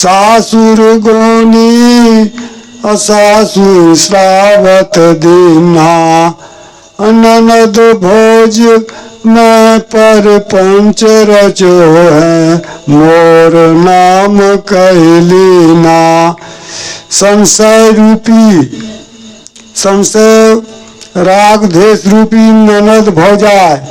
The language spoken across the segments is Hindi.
सासुर गोनी असासुर श्रावत दीना, ननद भोज मैं पर पंच रचो है, मोर नाम कहलीना। संशय रूपी, संशय राग द्वेष रूपी ननद भौजाय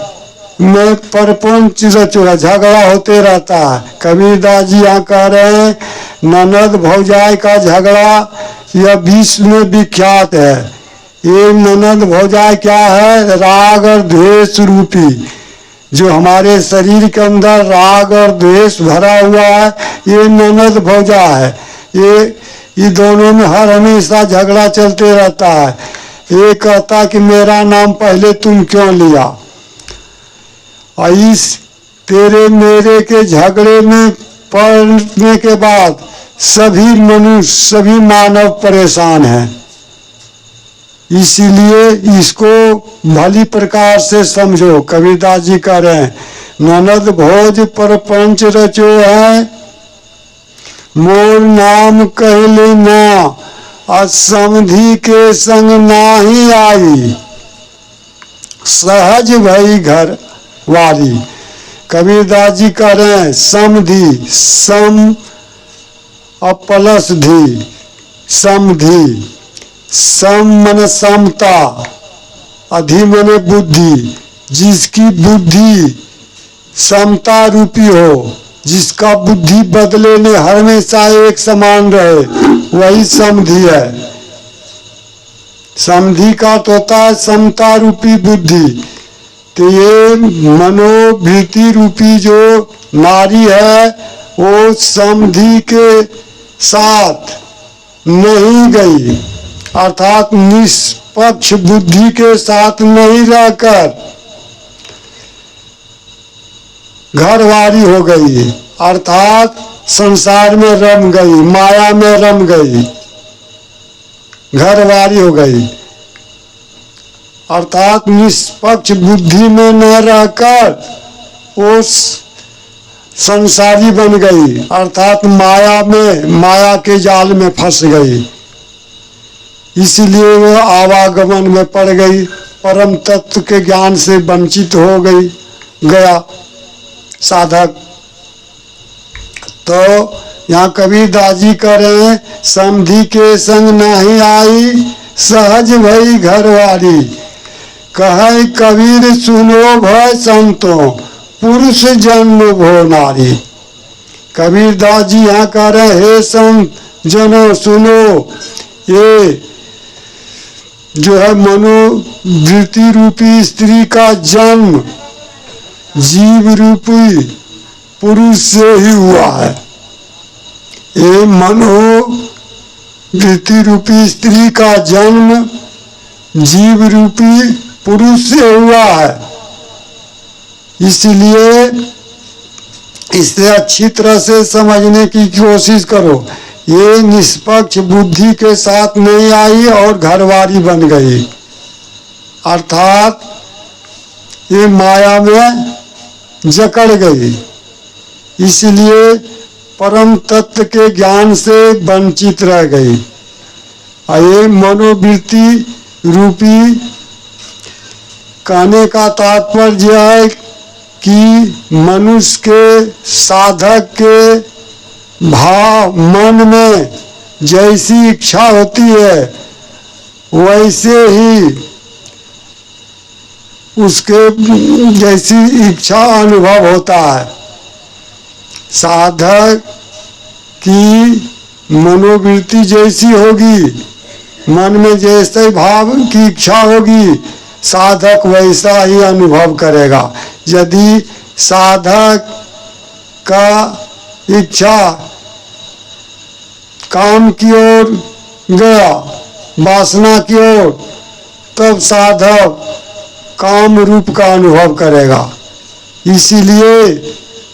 में परपंच रचो, झगड़ा होते रहता है। कबीरदास जी यहाँ कह रहे हैं ननद भौजाय का झगड़ा यह विश्व में विख्यात है। ये ननद भौजाय क्या है? राग और द्वेष रूपी, जो हमारे शरीर के अंदर राग और द्वेष भरा हुआ है, ये ननद भौजाय है। ये दोनों में हर हमेशा झगड़ा चलते रहता है। ये कहता कि मेरा नाम पहले तुम क्यों लिया, और इस तेरे मेरे के झगड़े में पड़ने के बाद सभी मनुष्य, सभी मानव परेशान हैं। इसीलिए इसको भली प्रकार से समझो। कबीरदास जी कह रहे हैं ननद भोज परपंच रचो है, मोर नाम कहले ना, असमधि के संग नाही आई, सहज भई घर वाली। कबीरदास जी कह रहे हैं समधि, सम प्लस धी, समधि, सम मन समता, अधि मन बुद्धि, जिसकी बुद्धि समता रूपी हो, जिसका बुद्धि बदले में हमेशा एक समान रहे, वही समधि है। समधि का तो होता है समता रूपी बुद्धि। तो ये मनोवृत्ति रूपी जो नारी है वो समधि के साथ नहीं गई, अर्थात निष्पक्ष बुद्धि के साथ नहीं रहकर घरवारी हो गई, अर्थात संसार में रम गई, माया में रम गई, घरवारी हो गई, अर्थात निष्पक्ष बुद्धि में न रहकर वो संसारी बन गई, अर्थात माया में, माया के जाल में फंस गई। इसलिए वो आवागमन में पड़ गई, परम तत्व के ज्ञान से वंचित हो गया साधक। तो यहाँ कबीरदास जी कह रहे हैं समधि के संग नहीं आई, सहज भई घरवारी। कहे कबीर सुनो भय संतो, पुरुष जन्म भो नारी। कबीरदास जी यहाँ कह रहे हे संत जनो सुनो, ये जो है मनोवृत्ति रूपी स्त्री का जन्म जीव रूपी पुरुष से ही हुआ है। ये मनोवृत्ति रूपी स्त्री का जन्म जीव रूपी पुरुष से हुआ है। इसलिए इसे अच्छी तरह से समझने की कोशिश करो। ये निष्पक्ष बुद्धि के साथ नहीं आई और घरवारी बन गई, अर्थात ये माया में जकड़ गई, इसलिए परम तत्व के ज्ञान से वंचित रह गई। ये मनोवृत्ति रूपी कहने का तात्पर्य है कि मनुष्य के साधक के भाव मन में जैसी इच्छा होती है वैसे ही उसके जैसी इच्छा अनुभव होता है। साधक की मनोवृत्ति जैसी होगी, मन में जैसे भाव की इच्छा होगी, साधक वैसा ही अनुभव करेगा। यदि साधक का इच्छा काम की ओर गया, वासना की ओर, तब साधक काम रूप का अनुभव करेगा। इसीलिए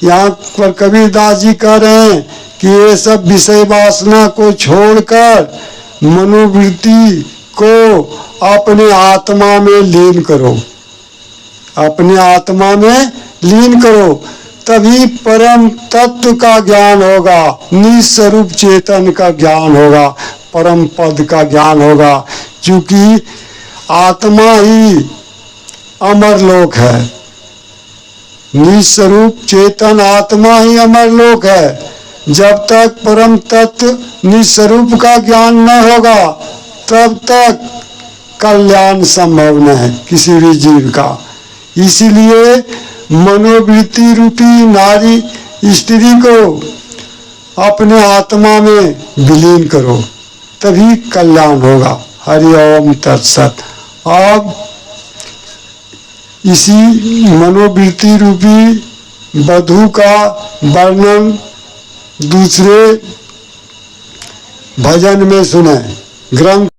यहाँ पर कबीरदास जी कह रहे हैं कि ये सब विषय वासना को छोड़कर मनोवृत्ति को अपने आत्मा में लीन करो, अपने आत्मा में लीन करो, तभी परम तत्व का ज्ञान होगा, निस्वरूप चेतन का ज्ञान होगा, परम पद का ज्ञान होगा। क्योंकि आत्मा ही अमर लोक है, निस्वरूप चेतन आत्मा ही अमर लोक है। जब तक परम तत्व निस्वरूप का ज्ञान न होगा तब तक कल्याण संभव नहीं है किसी भी जीव का। इसीलिए मनोवृत्ति रूपी नारी स्त्री को अपने आत्मा में विलीन करो, तभी कल्याण होगा। हरि ओम तत्सत। अब इसी मनोवृत्ति रूपी वधू का वर्णन दूसरे भजन में सुने। ग्रंथ